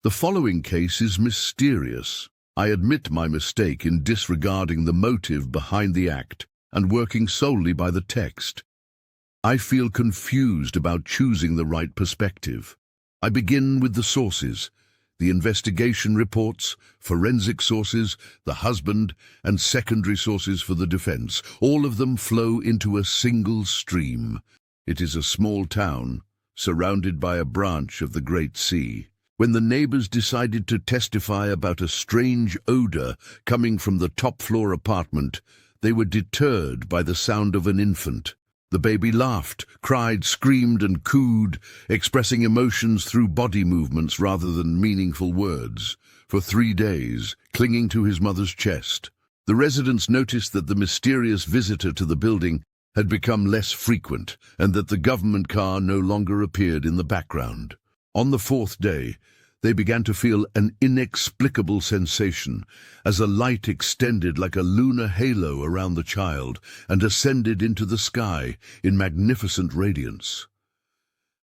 The following case is mysterious. I admit my mistake in disregarding the motive behind the act and working solely by the text. I feel confused about choosing the right perspective. I begin with the sources, the investigation reports, forensic sources, the husband, and secondary sources for the defense. All of them flow into a single stream. It is a small town, surrounded by a branch of the Great Sea. When the neighbors decided to testify about a strange odor coming from the top-floor apartment, they were deterred by the sound of an infant. The baby laughed, cried, screamed, and cooed, expressing emotions through body movements rather than meaningful words. For 3 days, clinging to his mother's chest, the residents noticed that the mysterious visitor to the building had become less frequent and that the government car no longer appeared in the background. On the 4th day, they began to feel an inexplicable sensation as a light extended like a lunar halo around the child and ascended into the sky in magnificent radiance.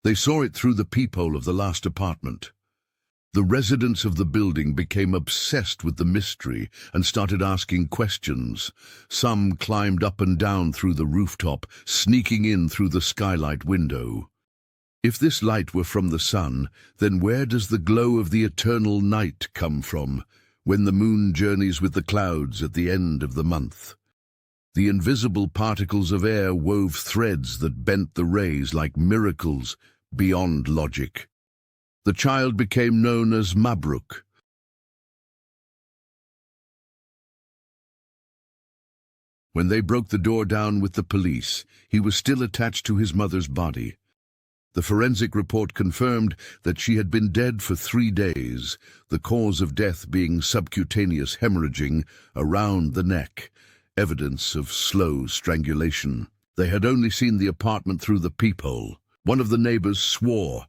They saw it through the peephole of the last apartment. The residents of the building became obsessed with the mystery and started asking questions. Some climbed up and down through the rooftop, sneaking in through the skylight window. If this light were from the sun, then where does the glow of the eternal night come from, when the moon journeys with the clouds at the end of the month? The invisible particles of air wove threads that bent the rays like miracles beyond logic. The child became known as Mabrouk. When they broke the door down with the police, he was still attached to his mother's body. The forensic report confirmed that she had been dead for 3 days, the cause of death being subcutaneous hemorrhaging around the neck, evidence of slow strangulation. They had only seen the apartment through the peephole. One of the neighbors swore,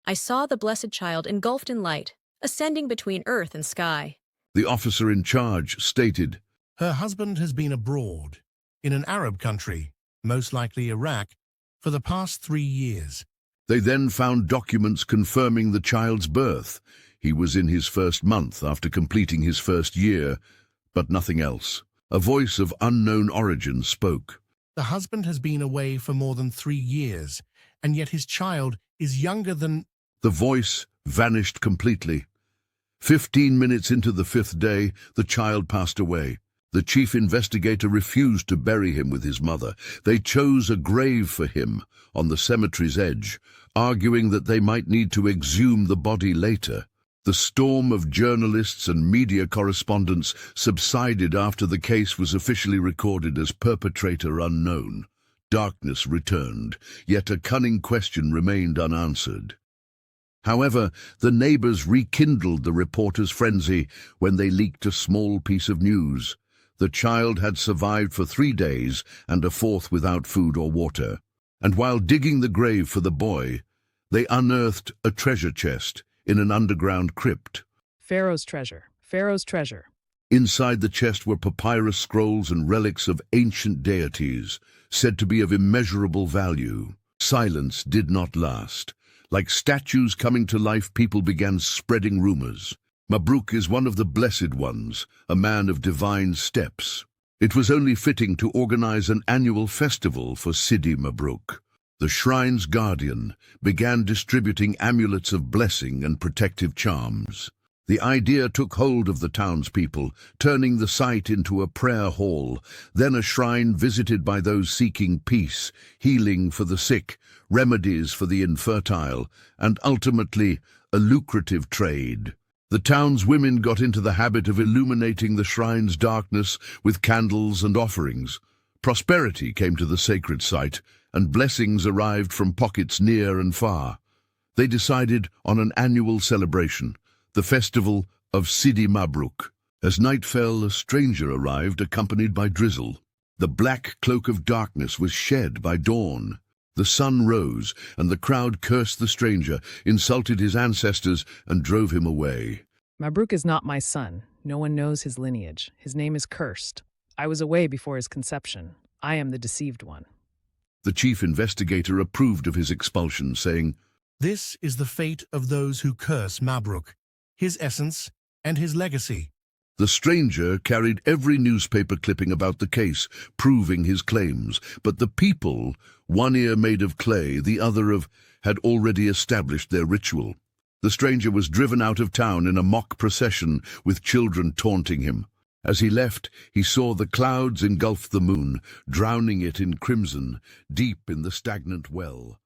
"I saw the blessed child engulfed in light, ascending between earth and sky." The officer in charge stated, "Her husband has been abroad, in an Arab country, most likely Iraq, for the past 3 years. They then found documents confirming the child's birth. He was in his first month after completing his first year, but nothing else. A voice of unknown origin spoke. The husband has been away for more than 3 years, and yet his child is younger than..." The voice vanished completely. 15 minutes into the 5th day, the child passed away. The chief investigator refused to bury him with his mother. They chose a grave for him on the cemetery's edge, arguing that they might need to exhume the body later. The storm of journalists and media correspondence subsided after the case was officially recorded as perpetrator unknown. Darkness returned, yet a cunning question remained unanswered. However, the neighbors rekindled the reporters' frenzy when they leaked a small piece of news. The child had survived for 3 days and a 4th without food or water. And while digging the grave for the boy, they unearthed a treasure chest in an underground crypt. Pharaoh's treasure. Pharaoh's treasure. Inside the chest were papyrus scrolls and relics of ancient deities, said to be of immeasurable value. Silence did not last. Like statues coming to life, people began spreading rumors. Mabrouk is one of the blessed ones, a man of divine steps. It was only fitting to organize an annual festival for Sidi Mabrouk. The shrine's guardian began distributing amulets of blessing and protective charms. The idea took hold of the townspeople, turning the site into a prayer hall, then a shrine visited by those seeking peace, healing for the sick, remedies for the infertile, and ultimately a lucrative trade. The town's women got into the habit of illuminating the shrine's darkness with candles and offerings. Prosperity came to the sacred site, and blessings arrived from pockets near and far. They decided on an annual celebration, the festival of Sidi Mabrouk. As night fell, a stranger arrived accompanied by drizzle. The black cloak of darkness was shed by dawn. The sun rose, and the crowd cursed the stranger, insulted his ancestors, and drove him away. Mabrouk is not my son. No one knows his lineage. His name is cursed. I was away before his conception. I am the deceived one. The chief investigator approved of his expulsion, saying, "This is the fate of those who curse Mabrouk. his essence, and his legacy. The stranger carried every newspaper clipping about the case, proving his claims, but the people, one ear made of clay, the other of, had already established their ritual. The stranger was driven out of town in a mock procession, with children taunting him. As he left, he saw the clouds engulf the moon, drowning it in crimson, deep in the stagnant well.